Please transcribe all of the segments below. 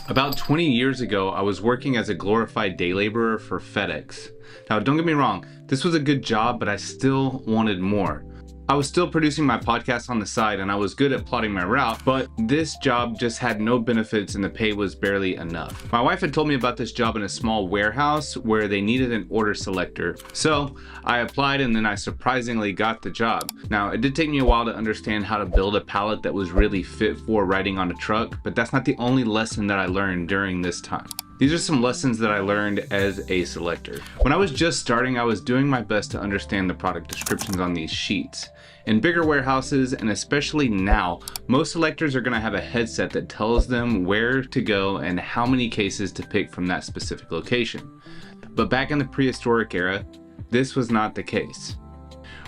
About 20 years ago, I was working as a glorified day laborer for FedEx. Now, don't get me wrong, this was a good job, but I still wanted more. I was still producing my podcast on the side and I was good at plotting my route, but this job just had no benefits and the pay was barely enough. My wife had told me about this job in a small warehouse where they needed an order selector. So I applied and then I surprisingly got the job. Now, it did take me a while to understand how to build a pallet that was really fit for riding on a truck, but that's not the only lesson that I learned during this time. These are some lessons that I learned as a selector. When I was just starting, I was doing my best to understand the product descriptions on these sheets. In bigger warehouses, and especially now, most selectors are going to have a headset that tells them where to go and how many cases to pick from that specific location. But back in the prehistoric era, this was not the case.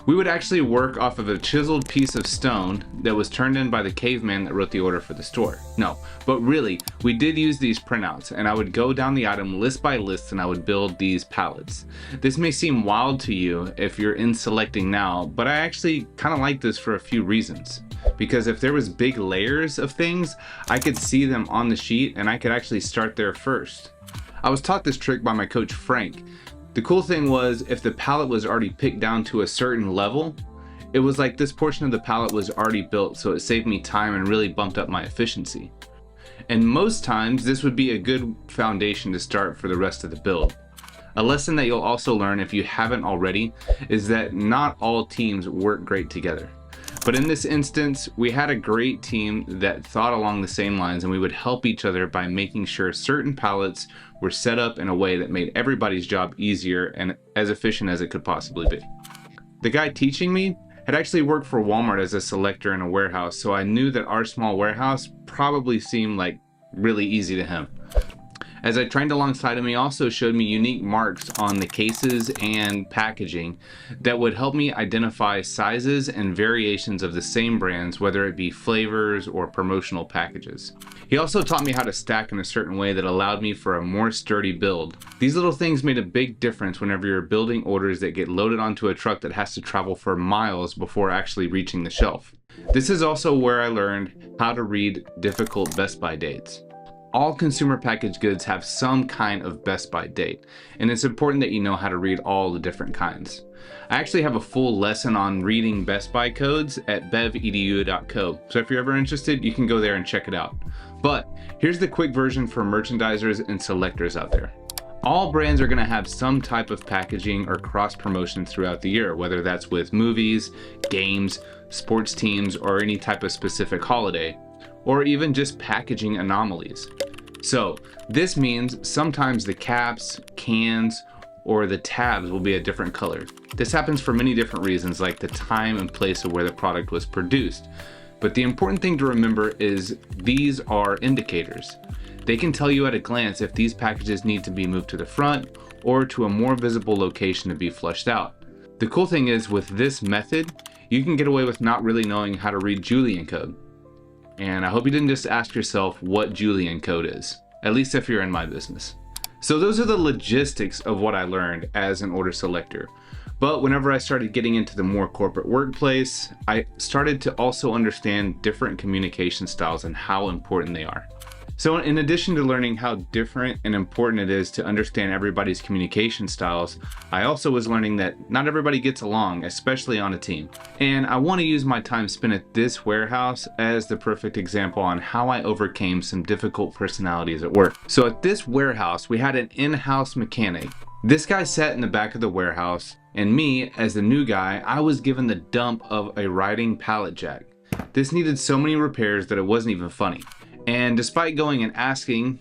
We would actually work off of a chiseled piece of stone that was turned in by the caveman that wrote the order for the store. No, but really, we did use these printouts, and I would go down the item list by list and I would build these pallets. This may seem wild to you if you're in selecting now, but I actually kind of like this for a few reasons. Because if there was big layers of things, I could see them on the sheet and I could actually start there first. I was taught this trick by my coach Frank. The cool thing was, if the pallet was already picked down to a certain level, it was like this portion of the pallet was already built, so it saved me time and really bumped up my efficiency. And most times, this would be a good foundation to start for the rest of the build. A lesson that you'll also learn if you haven't already is that not all teams work great together. But in this instance, we had a great team that thought along the same lines, and we would help each other by making sure certain pallets were set up in a way that made everybody's job easier and as efficient as it could possibly be. The guy teaching me had actually worked for Walmart as a selector in a warehouse, so I knew that our small warehouse probably seemed like really easy to him. As I trained alongside him, he also showed me unique marks on the cases and packaging that would help me identify sizes and variations of the same brands, whether it be flavors or promotional packages. He also taught me how to stack in a certain way that allowed me for a more sturdy build. These little things made a big difference whenever you're building orders that get loaded onto a truck that has to travel for miles before actually reaching the shelf. This is also where I learned how to read difficult Best By dates. All consumer packaged goods have some kind of Best By date, and it's important that you know how to read all the different kinds. I actually have a full lesson on reading Best By codes at bevedu.co, so if you're ever interested, you can go there and check it out. But here's the quick version for merchandisers and selectors out there. All brands are going to have some type of packaging or cross promotions throughout the year, whether that's with movies, games, sports teams, or any type of specific holiday, or even just packaging anomalies. So this means sometimes the caps, cans, or the tabs will be a different color. This happens for many different reasons, like the time and place of where the product was produced. But the important thing to remember is these are indicators. They can tell you at a glance if these packages need to be moved to the front or to a more visible location to be flushed out. The cool thing is, with this method, you can get away with not really knowing how to read Julian code. And I hope you didn't just ask yourself what Julian code is, at least if you're in my business. So those are the logistics of what I learned as an order selector. But whenever I started getting into the more corporate workplace, I started to also understand different communication styles and how important they are. So in addition to learning how different and important it is to understand everybody's communication styles, I also was learning that not everybody gets along, especially on a team. And I want to use my time spent at this warehouse as the perfect example on how I overcame some difficult personalities at work. So at this warehouse, we had an in-house mechanic. This guy sat in the back of the warehouse, and me, as the new guy, I was given the dump of a riding pallet jack. This needed so many repairs that it wasn't even funny. And despite going and asking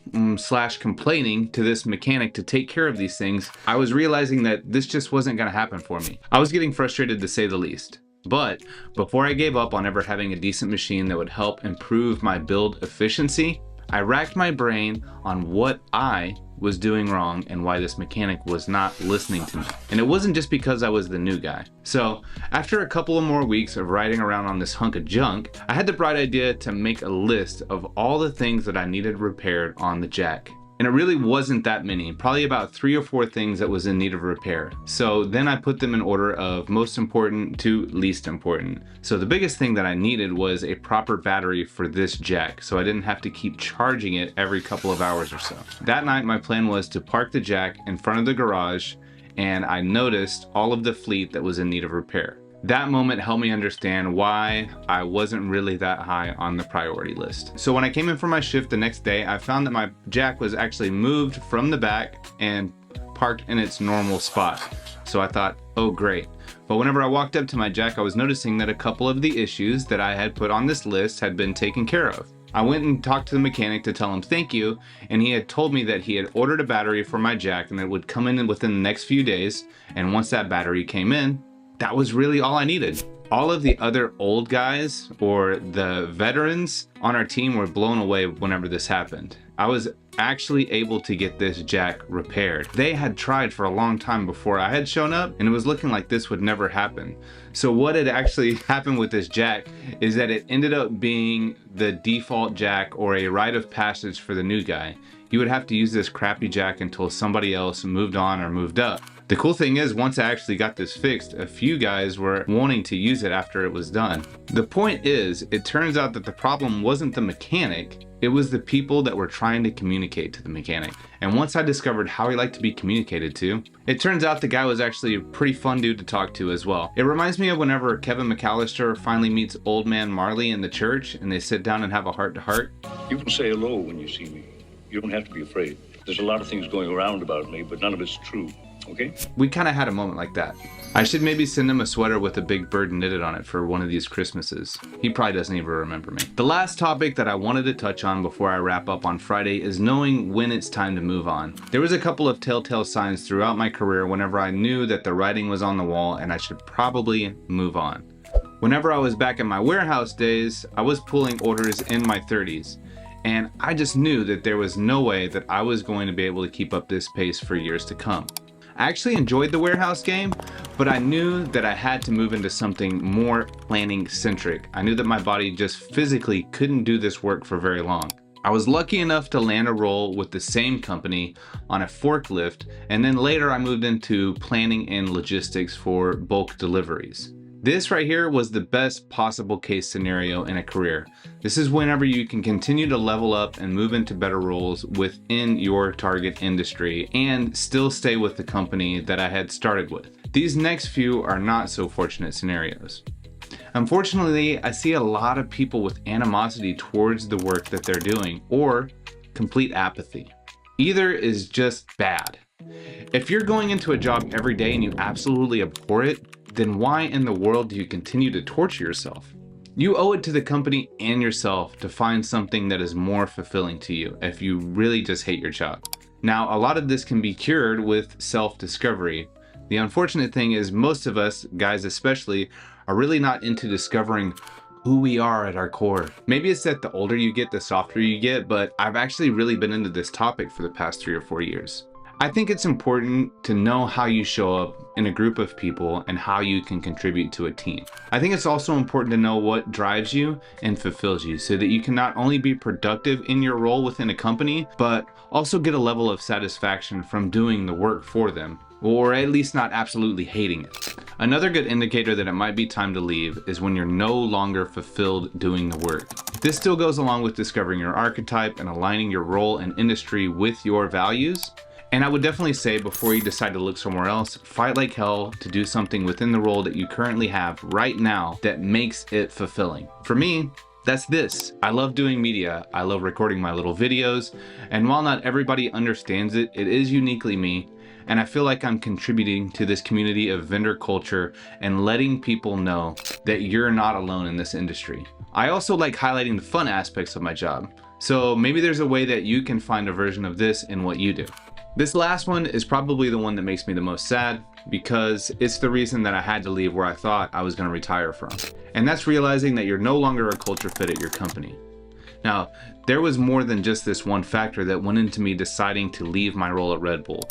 / complaining to this mechanic to take care of these things, I was realizing that this just wasn't going to happen for me. I was getting frustrated, to say the least. But before I gave up on ever having a decent machine that would help improve my build efficiency, I racked my brain on what I was doing wrong and why this mechanic was not listening to me. And it wasn't just because I was the new guy. So after a couple of more weeks of riding around on this hunk of junk, I had the bright idea to make a list of all the things that I needed repaired on the jack. And it really wasn't that many, probably about 3 or 4 things that was in need of repair. So then I put them in order of most important to least important. So the biggest thing that I needed was a proper battery for this jack, so I didn't have to keep charging it every couple of hours or so. That night my plan was to park the jack in front of the garage, and I noticed all of the fleet that was in need of repair. That moment helped me understand why I wasn't really that high on the priority list. So when I came in for my shift the next day, I found that my jack was actually moved from the back and parked in its normal spot. So I thought, oh great. But whenever I walked up to my jack, I was noticing that a couple of the issues that I had put on this list had been taken care of. I went and talked to the mechanic to tell him thank you, and he had told me that he had ordered a battery for my jack and it would come in within the next few days. And once that battery came in, that was really all I needed. All of the other old guys or the veterans on our team were blown away whenever this happened. I was actually able to get this jack repaired. They had tried for a long time before I had shown up, and it was looking like this would never happen. So what had actually happened with this jack is that it ended up being the default jack or a rite of passage for the new guy. You would have to use this crappy jack until somebody else moved on or moved up. The cool thing is, once I actually got this fixed, a few guys were wanting to use it after it was done. The point is, it turns out that the problem wasn't the mechanic, it was the people that were trying to communicate to the mechanic. And once I discovered how he liked to be communicated to, it turns out the guy was actually a pretty fun dude to talk to as well. It reminds me of whenever Kevin McAllister finally meets old man Marley in the church and they sit down and have a heart-to-heart. You can say hello when you see me. You don't have to be afraid. There's a lot of things going around about me, but none of it's true. Okay? We kind of had a moment like that. I should maybe send him a sweater with a big bird knitted on it for one of these Christmases. He probably doesn't even remember me. The last topic that I wanted to touch on before I wrap up on Friday is knowing when it's time to move on. There was a couple of telltale signs throughout my career whenever I knew that the writing was on the wall and I should probably move on. Whenever I was back in my warehouse days, I was pulling orders in my 30s. And I just knew that there was no way that I was going to be able to keep up this pace for years to come. I actually enjoyed the warehouse game, but I knew that I had to move into something more planning centric. I knew that my body just physically couldn't do this work for very long. I was lucky enough to land a role with the same company on a forklift, and then later I moved into planning and logistics for bulk deliveries. This right here was the best possible case scenario in a career. This is whenever you can continue to level up and move into better roles within your target industry and still stay with the company that I had started with. These next few are not so fortunate scenarios. Unfortunately, I see a lot of people with animosity towards the work that they're doing or complete apathy. Either is just bad. If you're going into a job every day and you absolutely abhor it, then why in the world do you continue to torture yourself? You owe it to the company and yourself to find something that is more fulfilling to you if you really just hate your job. Now, a lot of this can be cured with self-discovery. The unfortunate thing is most of us, guys especially, are really not into discovering who we are at our core. Maybe it's that the older you get, the softer you get, but I've actually really been into this topic for the past 3 or 4 years. I think it's important to know how you show up in a group of people and how you can contribute to a team. I think it's also important to know what drives you and fulfills you so that you can not only be productive in your role within a company, but also get a level of satisfaction from doing the work for them, or at least not absolutely hating it. Another good indicator that it might be time to leave is when you're no longer fulfilled doing the work. This still goes along with discovering your archetype and aligning your role and industry with your values. And I would definitely say before you decide to look somewhere else, fight like hell to do something within the role that you currently have right now that makes it fulfilling. For me, that's this. I love doing media. I love recording my little videos. And while not everybody understands it, it is uniquely me. And I feel like I'm contributing to this community of vendor culture and letting people know that you're not alone in this industry. I also like highlighting the fun aspects of my job. So maybe there's a way that you can find a version of this in what you do. This last one is probably the one that makes me the most sad because it's the reason that I had to leave where I thought I was going to retire from. And that's realizing that you're no longer a culture fit at your company. Now, there was more than just this one factor that went into me deciding to leave my role at Red Bull.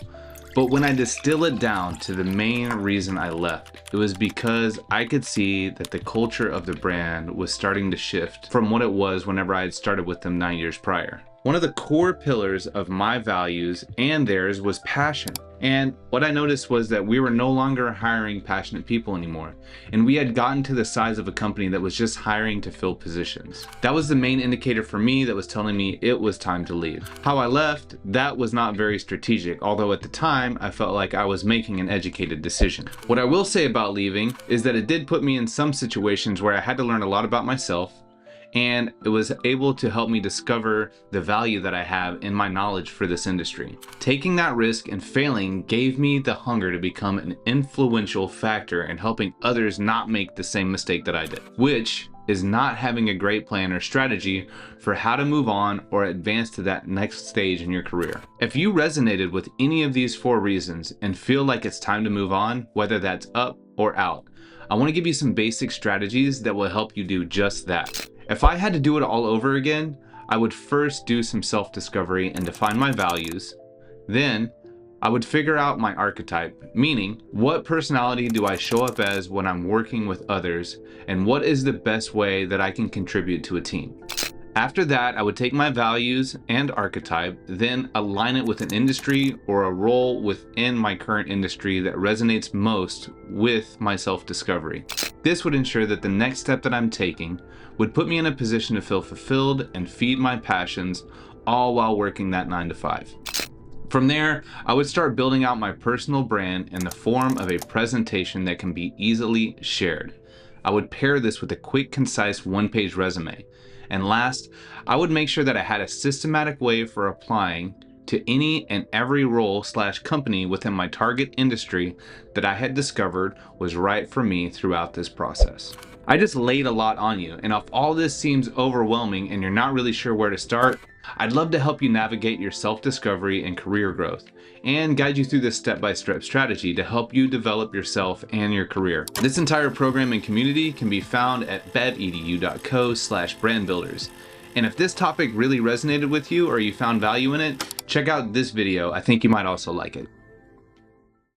But when I distill it down to the main reason I left, it was because I could see that the culture of the brand was starting to shift from what it was whenever I had started with them 9 years prior. One of the core pillars of my values and theirs was passion. And what I noticed was that we were no longer hiring passionate people anymore. And we had gotten to the size of a company that was just hiring to fill positions. That was the main indicator for me that was telling me it was time to leave. How I left, that was not very strategic, although at the time I felt like I was making an educated decision. What I will say about leaving is that it did put me in some situations where I had to learn a lot about myself, and it was able to help me discover the value that I have in my knowledge for this industry. Taking that risk and failing gave me the hunger to become an influential factor in helping others not make the same mistake that I did, which is not having a great plan or strategy for how to move on or advance to that next stage in your career. If you resonated with any of these 4 reasons and feel like it's time to move on, whether that's up or out, I want to give you some basic strategies that will help you do just that. If I had to do it all over again, I would first do some self-discovery and define my values. Then, I would figure out my archetype, meaning what personality do I show up as when I'm working with others, and what is the best way that I can contribute to a team. After that, I would take my values and archetype, then align it with an industry or a role within my current industry that resonates most with my self-discovery. This would ensure that the next step that I'm taking would put me in a position to feel fulfilled and feed my passions, all while working that 9 to 5. From there, I would start building out my personal brand in the form of a presentation that can be easily shared. I would pair this with a quick, concise 1-page resume. And last, I would make sure that I had a systematic way for applying to any and every role/company within my target industry that I had discovered was right for me throughout this process. I just laid a lot on you, and if all this seems overwhelming and you're not really sure where to start, I'd love to help you navigate your self-discovery and career growth and guide you through this step-by-step strategy to help you develop yourself and your career. This entire program and community can be found at bevedu.co/brandbuilders. And if this topic really resonated with you or you found value in it, check out this video. I think you might also like it.